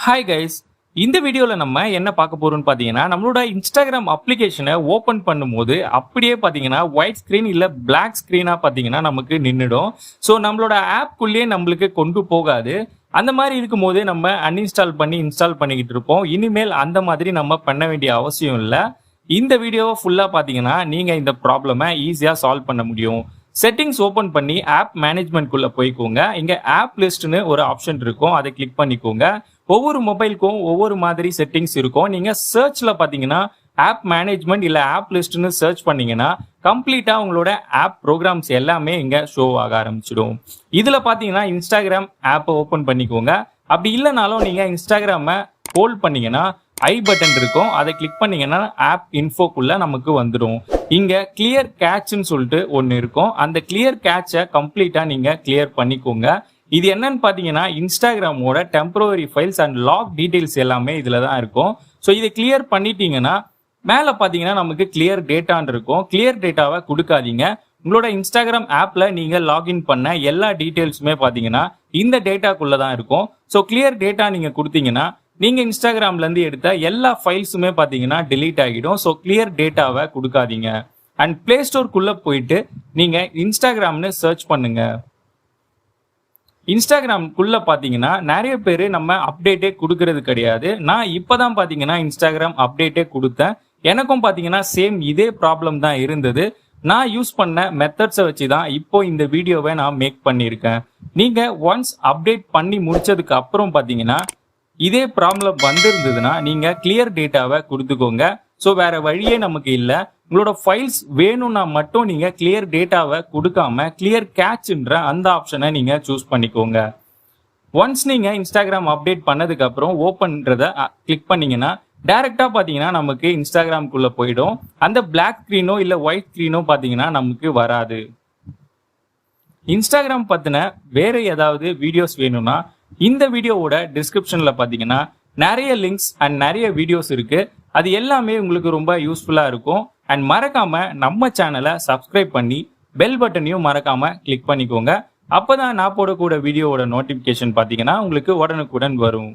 Hi guys, இந்த வீடியோவில் நம்ம என்ன பார்க்க போறோம்னு பார்த்தீங்கன்னா நம்மளோட இன்ஸ்டாகிராம் அப்ளிகேஷனை ஓப்பன் பண்ணும்போது அப்படியே பார்த்தீங்கன்னா ஒயிட் ஸ்க்ரீன் இல்லை பிளாக் ஸ்க்ரீனாக பார்த்தீங்கன்னா நமக்கு நின்றுடும். ஸோ நம்மளோட ஆப்குள்ளேயே நம்மளுக்கு கொண்டு போகாது. அந்த மாதிரி இருக்கும்போது நம்ம அன்இன்ஸ்டால் பண்ணி இன்ஸ்டால் பண்ணிக்கிட்டு இருப்போம். இனிமேல் அந்த மாதிரி நம்ம பண்ண வேண்டிய அவசியம் இல்லை. இந்த வீடியோவை ஃபுல்லாக பார்த்தீங்கன்னா நீங்கள் இந்த ப்ராப்ளமை ஈஸியாக சால்வ் பண்ண முடியும். செட்டிங்ஸ் ஓப்பன் பண்ணி ஆப் மேனேஜ்மெண்ட்குள்ளே போய்க்கோங்க. இங்கே ஆப் லிஸ்ட்னு ஒரு ஆப்ஷன் இருக்கும், அதை கிளிக் பண்ணிக்கோங்க. ஒவ்வொரு மொபைலுக்கும் ஒவ்வொரு மாதிரி செட்டிங்ஸ் இருக்கும். நீங்கள் சர்ச்சில் பார்த்தீங்கன்னா ஆப் மேனேஜ்மெண்ட் இல்லை ஆப் லிஸ்ட்னு சர்ச் பண்ணீங்கன்னா கம்ப்ளீட்டாக உங்களோட ஆப் ப்ரோக்ராம்ஸ் எல்லாமே இங்கே ஷோ ஆக ஆரம்பிச்சிடும். இதில் பார்த்தீங்கன்னா இன்ஸ்டாகிராம் ஆப்பை ஓப்பன் பண்ணிக்கோங்க. அப்படி இல்லைனாலும் நீங்கள் இன்ஸ்டாகிராமை ஹோல்ட் பண்ணீங்கன்னா ஐ பட்டன் இருக்கும், அதை கிளிக் பண்ணீங்கன்னா ஆப் இன்ஃபோக்குள்ள நமக்கு வந்துடும். இங்கே கிளியர் கேட்ச்னு சொல்லிட்டு ஒன்று இருக்கும். அந்த கிளியர் கேட்சை கம்ப்ளீட்டாக நீங்கள் கிளியர் பண்ணிக்கோங்க. இது என்னன்னு பார்த்தீங்கன்னா இன்ஸ்டாகிராமோட temporary files and log details எல்லாமே இதில் தான் இருக்கும். ஸோ இதை கிளியர் பண்ணிட்டீங்கன்னா மேலே பார்த்தீங்கன்னா நமக்கு கிளியர் டேட்டான்னு இருக்கும். கிளியர் டேட்டாவை கொடுக்காதீங்க. உங்களோட இன்ஸ்டாகிராம் ஆப்பில் நீங்கள் லாகின் பண்ண எல்லா டீட்டெயில்ஸுமே பார்த்தீங்கன்னா இந்த டேட்டாக்குள்ளே தான் இருக்கும். ஸோ கிளியர் டேட்டா நீங்கள் கொடுத்தீங்கன்னா நீங்கள் இன்ஸ்டாகிராம்லேருந்து எடுத்த எல்லா ஃபைல்ஸுமே பார்த்தீங்கன்னா டிலீட் ஆகிடும். ஸோ கிளியர் டேட்டாவை கொடுக்காதீங்க. அண்ட் பிளே ஸ்டோருக்குள்ளே போயிட்டு நீங்கள் இன்ஸ்டாகிராம்னு சர்ச் பண்ணுங்கள். இன்ஸ்டாகிராம்குள்ளே பார்த்தீங்கன்னா நிறைய பேர் நம்ம அப்டேட்டே கொடுக்கறது கிடையாது. நான் இப்போ தான் பார்த்தீங்கன்னா இன்ஸ்டாகிராம் அப்டேட்டே கொடுத்தேன். எனக்கும் பார்த்தீங்கன்னா சேம் இதே ப்ராப்ளம் தான் இருந்தது. நான் யூஸ் பண்ண மெத்தட்ஸை வச்சு தான் இப்போ இந்த வீடியோவை நான் மேக் பண்ணியிருக்கேன். நீங்கள் ஒன்ஸ் அப்டேட் பண்ணி முடிச்சதுக்கு அப்புறம் பார்த்தீங்கன்னா இதே ப்ராப்ளம் வந்திருந்ததுன்னா நீங்கள் கிளியர் டேட்டாவை கொடுத்துக்கோங்க. ஸோ வேற வழியே நமக்கு இல்லை. உங்களோட ஃபைல்ஸ் வேணும்னா மட்டும் நீங்கள் கிளியர் டேட்டாவை கொடுக்காம கிளியர் கேட்ச்ன்ற அந்த ஆப்ஷனை நீங்கள் சூஸ் பண்ணிக்கோங்க. ஒன்ஸ் நீங்கள் இன்ஸ்டாகிராம் அப்டேட் பண்ணதுக்கப்புறம் ஓப்பன்றதை கிளிக் பண்ணீங்கன்னா டைரெக்டாக பார்த்தீங்கன்னா நமக்கு இன்ஸ்டாகிராம்குள்ளே போயிடும். அந்த பிளாக் ஸ்க்ரீனோ இல்லை ஒயிட் ஸ்க்ரீனோ பார்த்தீங்கன்னா நமக்கு வராது. இன்ஸ்டாகிராம் பற்றின வேறு ஏதாவது வீடியோஸ் வேணும்னா இந்த வீடியோவோட டிஸ்கிரிப்ஷனில் பார்த்தீங்கன்னா நிறைய லிங்க்ஸ் அண்ட் நிறைய வீடியோஸ் இருக்குது. அது எல்லாமே உங்களுக்கு ரொம்ப யூஸ்ஃபுல்லாக இருக்கும். அண்ட் மறக்காமல் நம்ம சேனலை சப்ஸ்கிரைப் பண்ணி பெல் பட்டனையும் மறக்காமல் கிளிக் பண்ணிக்கோங்க. அப்போ தான் நான் போடக்கூடிய வீடியோவோட நோட்டிஃபிகேஷன் பார்த்தீங்கன்னா உங்களுக்கு உடனுக்குடன் வரும்.